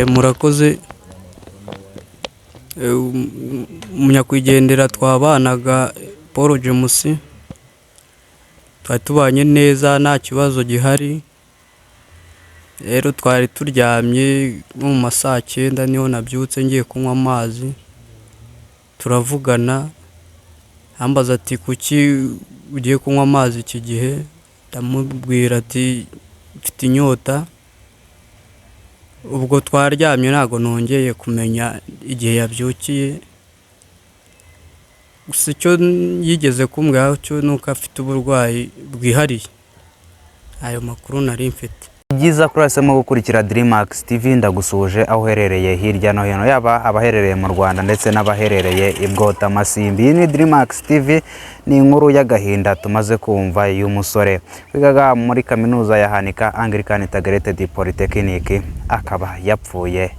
Murakoze. Umunyakwigendera twabanaga Paul James, twari tubanye neza nta kibazo gihari. Rero twari turyamye nko mu ma saa 9 niho nabyutse ngiye kunywa amazi, turavugana ambaza ati kuki ugiye kunywa amazi iki gihe, ndamubwira ati mfite inyota. Ubwo twaryamye ntago nongeye kumenya igihe yabyukiye, gusa icyo yigeze kumbwira cyo nuko afite uburwayi bwihariye. Ayo makuru nari mfite. Byiza kurasemo gukurikira Dreamax TV, ndagusuje aho uherereye hirya no hino, yaba abaherereye mu Rwanda ndetse n'abaherereye i Bwota Masimbi. Iyi ni Dreamax TV, ni inkuru y'agahinda tumaze kumva y'umusore wigaga muri kaminuza ya Hanika Anglican Integrated Polytechnic, akaba yapfuye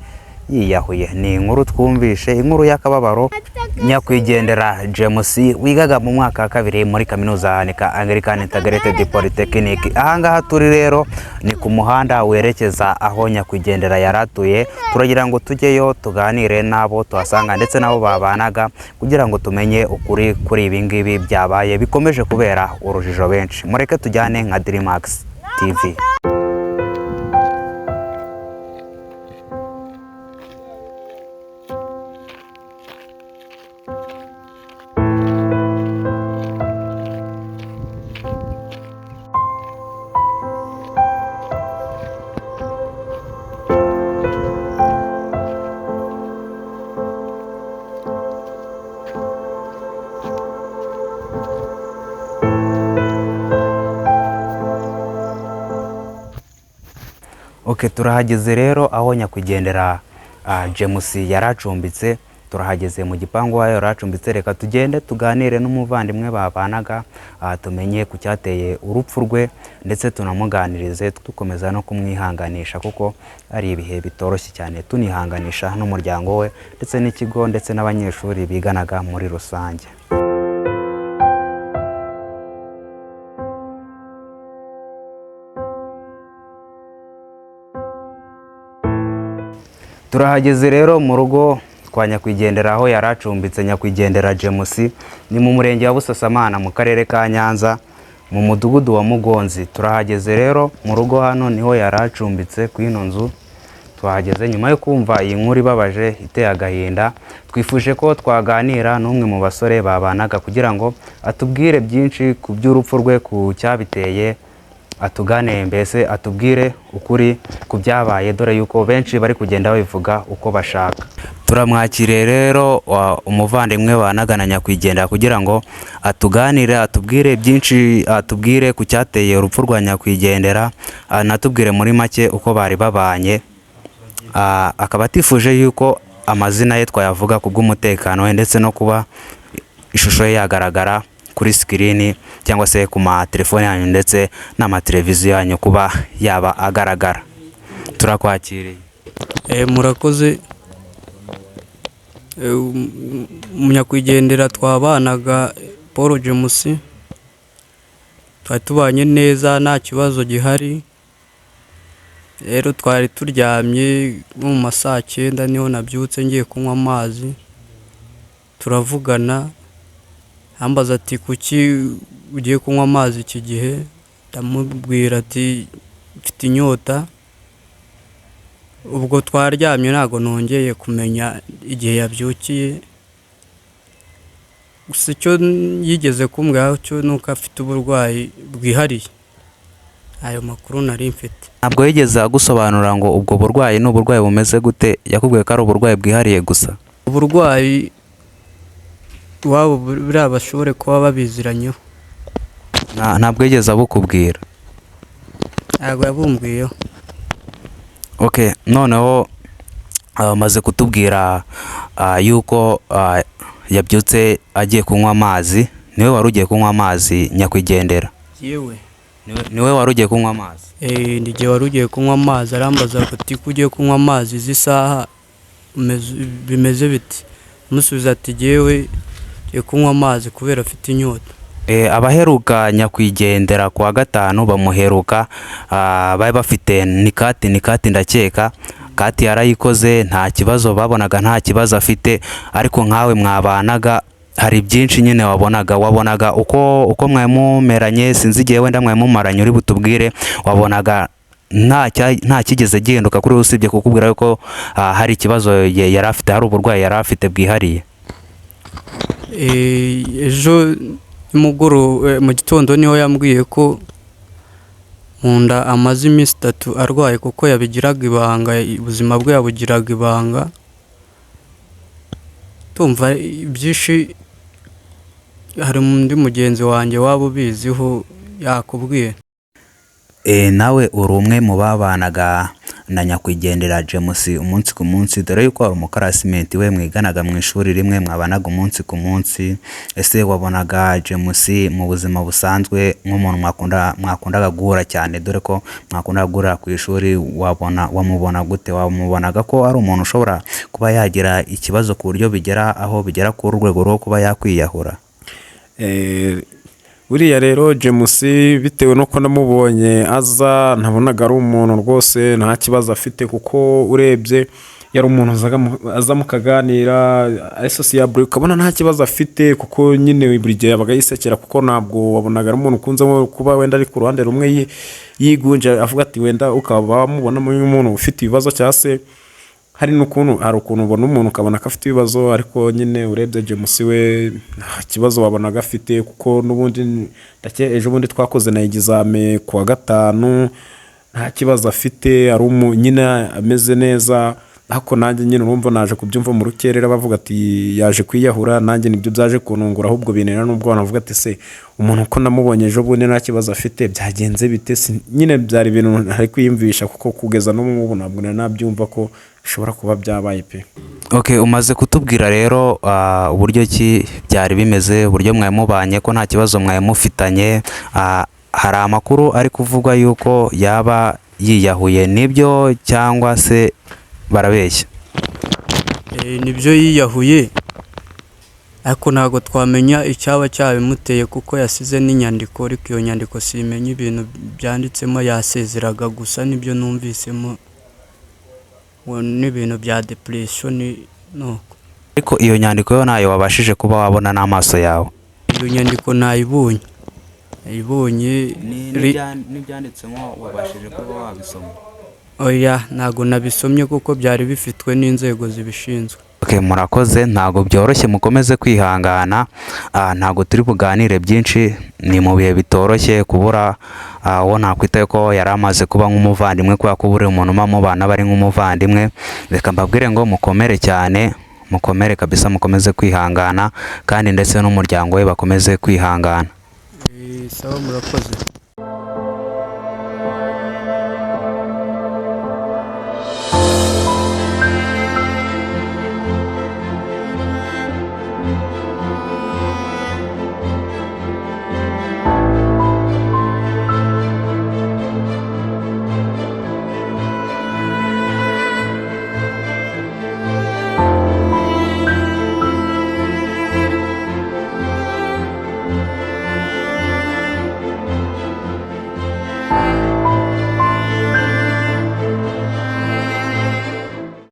yiyahuye. Ni inkuru twumvishe, inkuru y'akababaro. Nyakwigendera James wigaga mu mwaka wa 2 muri kaminuza ya Hanika Anglican Integrated Polytechnic. Ahangaha turi rero ni ku muhanda werekeza aho nyakwigendera yaratuye. Turagira ngo tujyeyo tuganire nabo tuhasanga ndetse nabo babanaga, kugira ngo tumenye ukuri kuri ibi ngibi byabaye bikomeje kubera urujijo benshi. Mureke tujyane nka Dreamax TV. Okay, turahageze rero aho nyakwigendera James yaracumbitse. Turahageze mu gipangu wayo yaracumbitse. Reka tugende tuganire n'umuvandimwe babanaga, tumenye ku cyateye urupfu rwe ndetse tunamuganirize, tukomeza no kumwihanganisha kuko ari ibihe bitoroshye cyane, tunihanganisha n'umuryango we ndetse n'ikigo ndetse n'abanyeshuri biganaga muri rusange. Turahageze rero mu rugo kwa nyakwigendera aho yaracumbitse. Nyakwigendera James ni mu murenge wa Busasamana mu karere ka Nyanza mu mudugudu wa Mugonzi. Turahageze rero mu rugo, hano niho yaracumbitse ku ino nzu. Twahageze nyuma yo kumva iyi nkuru ibabaje iteye agahinda. Twifuje ko twaganira n'umwe mu basore babanaga kugira ngo atubwire byinshi ku by'urupfu rwe, ku cyabiteye, atugane mbese atubwire ukuri ku byabaye, dore yuko benshi bari kugenda babivuga uko bashaka. Turamwakiriye rero umuvandimwe wanagana nyakwigendera kugira ngo atuganire, atubwire byinshi, atubwire ku cyateye urupfu rwa nyakwigendera, anatubwire muri make uko bari babanye. Akaba atifuje yuko amazina ye twayavuga ku bw'umutekano we ndetse no kuba ishusho ye yagaragara kuri screen cyangwa se ku ma telefone yanyu ndetse n'amateleviziyo yanyu kuba yaba agaragara. Turakwakiriye. Murakoze. Umunyakwigendera twabanaga Paul James, twari tubanye neza nta kibazo gihari. Rero twari turyamye nko mu ma saa 9 niho nabyutse ngiye kunywa amazi, turavugana ambaza ati kuki ugiye kunywa amazi iki gihe, ndamubwira ati mfite inyota. Ubwo twaryamye ntago nongeye kumenya igihe yabyukiye, gusa icyo yigeze kumbwira cyo nuko afite uburwayi bwihariye. Ayo makuru nari mfite. Ntabwo yigeze agusobanura ngo ubwo burwayi n'uburwayi bumeze gute? Yakubwiye ko ari uburwayi bwihariye gusa. Uburwayi wabo buriya bashobore kuba babiziranyeho. Ntabwo yigeze abukubwira? Ntabwo yabumbwiyeho. Okay, noneho maze kutubwira yuko yabyutse agiye kunywa amazi. Niwe wari ugiye kunywa amazi nyakwigendera? Yewe. Niwe wari ugiye kunywa amazi? Ndigiye wari ugiye kunywa amazi. Arambaza ati kugiye kunywa amazi izi saha bimeze biti? Musubiza ati yewe ngiye kunywa amazi kubera afite inyota. Abaheruka nyakwigendera kwa gatanu bamuheruka bari bafite nikati ndakeka. Kati yarayikoze nta kibazo, babonaga nta kibazo afite, ariko nkawe mwabanaga hari byinshi nyine wabonaga uko mwamumeranye, sinzi igihe wenda mwamumaranye uri butubwire, wabonaga nta kigeze gihinduka kuri usibye kukubwira yuko hari ikibazo yari afite, hari uburwayi yari afite bwihariye. Ejo mu gitondo niho yambwiye ko mu nda amaze iminsi 3 arwaye, kuko yabigiraga ibanga, ubuzima bwe yabugiraga ibanga. Tumva byinshi, hari undi mugenzi wanjye waba ubiziho yakubwiye. Nawe uri umwe mu babanaga na nyakwigendera James umunsi ku munsi, dore yuko ari umukarasimenti we mwiganaga mu ishuri rimwe, mwabanaga umunsi ku munsi. Ese wabonaga James mu buzima busanzwe nk'umuntu mwakundaga guhura cyane, dore ko mwakundaga guhura ku ishuri, wamubona gute? Wamubonaga ko ari umuntu ushobora kuba yagira ikibazo ku buryo bigera ku rwego rwo kuba yakwiyahura? Buriya rero James bitewe nuko namubonye aza, nabonaga ari umuntu rwose nta kibazo afite, kuko urebye yari umuntu aza mukaganira ari sociable, ukabona nta kibazo afite, kuko nyine buri gihe yabaga yisekera, kuko ntabwo wabonaga ari umuntu ukunze kuba wenda ari ku ruhande rumwe yigunje avuga ati wenda ukaba wamubonamo umuntu ufite ibibazo, cyangwa se hari ukuntu ubona umuntu ukabona ko afite ibibazo, ariko nyine urebye James we nta kibazo wabonaga afite, kuko n'ubundi ejo bundi twakoze na examen ku wa 5, nta kibazo afite, ari nyine ameze neza. Ariko nanjye nyine urumva naje kubyumva mu rukerera bavuga ati yaje kwiyahura, nanjye nibyo byaje kunungura, ahubwo binera n'ubwo navuga ati se umuntu uko namubonye ejo bundi nta kibazo afite byagenze bite? Nyine byari ibintu hari kwiyumvisha, kuko kugeza no mu ntabwo nabyumva ko bishobora kuba byabaye pe. Okay, umaze kutubwira rero uburyo ki byari bimeze, uburyo mwamubanye ko nta kibazo mwamufitanye. Hari amakuru ari kuvugwa yuko yaba yiyahuye, nibyo cyangwa se barabeshya? Nibyo yiyahuye, ariko ntabwo twamenya icyaba cyabimuteye, kuko yasize n'inyandiko, ariko iyo nyandiko simenya ibintu byanditsemo, yasezeraga gusa, nibyo numvisemo, n'ibintu bya depression nuko. Ariko iyo nyandiko yo nayo wabashije kuba wabona n'amaso yawe? Iyo nyandiko nayibonye n'ibyanditsemo wabashije kuba wabisoma? Oya, ntabwo nabisomye, kuko byari bifitwe n'inzego zibishinzwe. Okay, murakoze, ntabwo byoroshye, mukomeze kwihangana. Ntabwo turi buganire byinshi, ni mu bihe bitoroshye kubura uwo nakwita ko yari amaze kuba nk'umuvandimwe, kubera ko buri umuntu mubana bari nk'umuvandimwe. Reka mbabwire ngo mukomere cyane, mukomere kabisa, mukomeze kwihangana, kandi ndetse n'umuryango we bakomeze kwihangana. Sawa, murakoze.